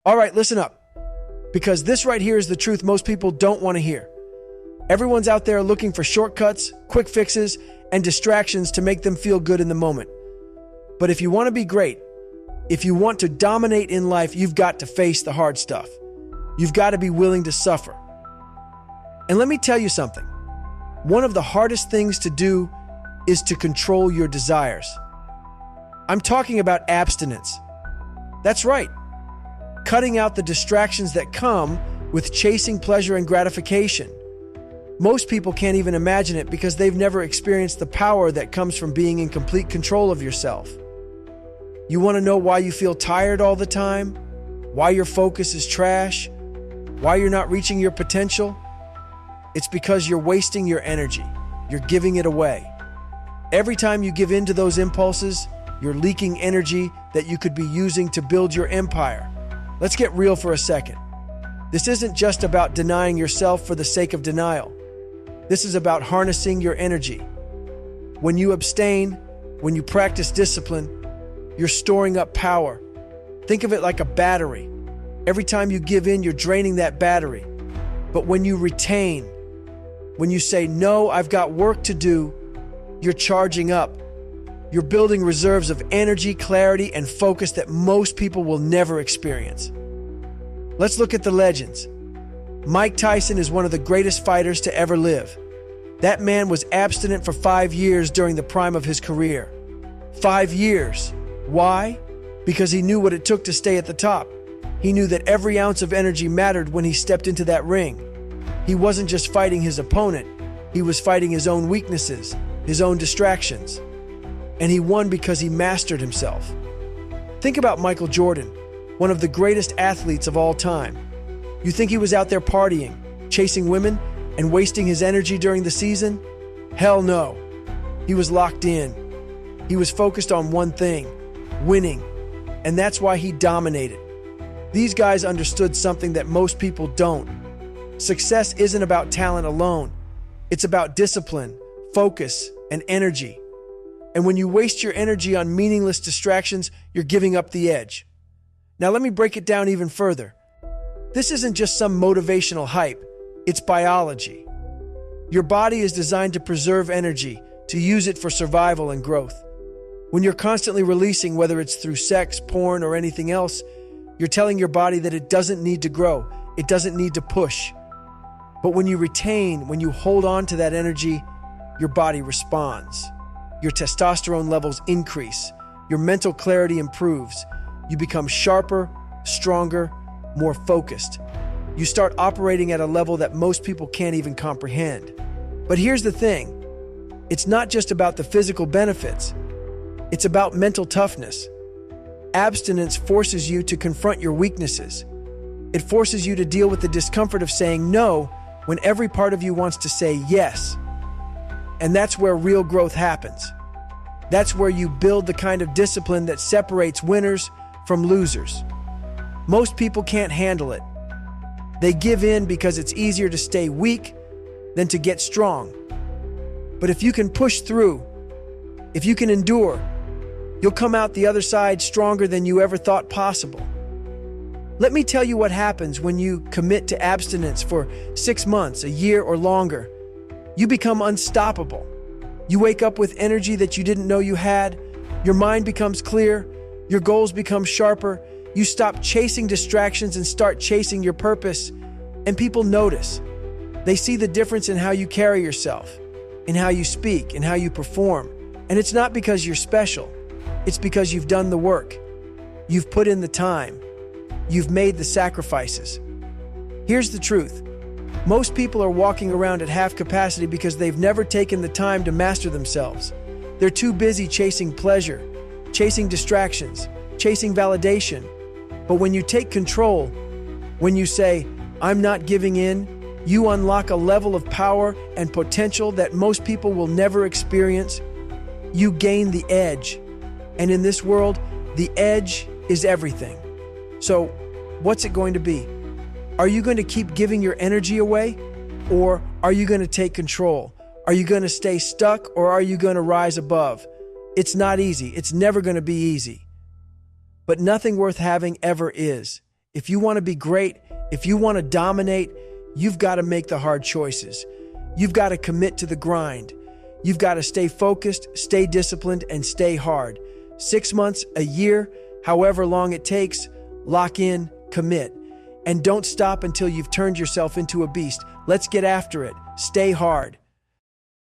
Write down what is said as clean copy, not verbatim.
All right, listen up, because this right here is the truth most people don't want to hear. Everyone's out there looking for shortcuts, quick fixes, and distractions to make them feel good in the moment. But if you want to be great, if you want to dominate in life, you've got to face the hard stuff. You've got to be willing to suffer. And let me tell you something. One of the hardest things to do is to control your desires. I'm talking about abstinence. That's right. Cutting out the distractions that come with chasing pleasure and gratification. Most people can't even imagine it because they've never experienced the power that comes from being in complete control of yourself. You want to know why you feel tired all the time? Why your focus is trash? Why you're not reaching your potential? It's because you're wasting your energy. You're giving it away. Every time you give in to those impulses, you're leaking energy that you could be using to build your empire. Let's get real for a second. This isn't just about denying yourself for the sake of denial. This is about harnessing your energy. When you abstain, when you practice discipline, you're storing up power. Think of it like a battery. Every time you give in, you're draining that battery. But when you retain, when you say, no, I've got work to do, you're charging up. You're building reserves of energy, clarity, and focus that most people will never experience. Let's look at the legends. Mike Tyson is one of the greatest fighters to ever live. That man was abstinent for 5 years during the prime of his career. 5 years. Why? Because he knew what it took to stay at the top. He knew that every ounce of energy mattered when he stepped into that ring. He wasn't just fighting his opponent. He was fighting his own weaknesses, his own distractions. And he won because he mastered himself. Think about Michael Jordan, one of the greatest athletes of all time. You think he was out there partying, chasing women, and wasting his energy during the season? Hell no. He was locked in. He was focused on one thing, winning. And that's why he dominated. These guys understood something that most people don't. Success isn't about talent alone. It's about discipline, focus, and energy. And when you waste your energy on meaningless distractions, you're giving up the edge. Now let me break it down even further. This isn't just some motivational hype. It's biology. Your body is designed to preserve energy, to use it for survival and growth. When you're constantly releasing, whether it's through sex, porn, or anything else, you're telling your body that it doesn't need to grow. It doesn't need to push. But when you retain, when you hold on to that energy, your body responds. Your testosterone levels increase. Your mental clarity improves. You become sharper, stronger, more focused. You start operating at a level that most people can't even comprehend. But here's the thing. It's not just about the physical benefits. It's about mental toughness. Abstinence forces you to confront your weaknesses. It forces you to deal with the discomfort of saying no when every part of you wants to say yes. And that's where real growth happens. That's where you build the kind of discipline that separates winners from losers. Most people can't handle it. They give in because it's easier to stay weak than to get strong. But if you can push through, if you can endure, you'll come out the other side stronger than you ever thought possible. Let me tell you what happens when you commit to abstinence for 6 months, a year, or longer. You become unstoppable. You wake up with energy that you didn't know you had. Your mind becomes clear. Your goals become sharper. You stop chasing distractions and start chasing your purpose. And people notice. They see the difference in how you carry yourself, in how you speak, in how you perform. And it's not because you're special. It's because you've done the work. You've put in the time. You've made the sacrifices. Here's the truth. Most people are walking around at half capacity because they've never taken the time to master themselves. They're too busy chasing pleasure, chasing distractions, chasing validation. But when you take control, when you say, I'm not giving in, you unlock a level of power and potential that most people will never experience. You gain the edge. And in this world, the edge is everything. So, what's it going to be? Are you going to keep giving your energy away? Or are you going to take control? Are you going to stay stuck, or are you going to rise above? It's not easy. It's never going to be easy. But nothing worth having ever is. If you want to be great, if you want to dominate, you've got to make the hard choices. You've got to commit to the grind. You've got to stay focused, stay disciplined, and stay hard. 6 months, a year, however long it takes, lock in, commit. And don't stop until you've turned yourself into a beast. Let's get after it. Stay hard.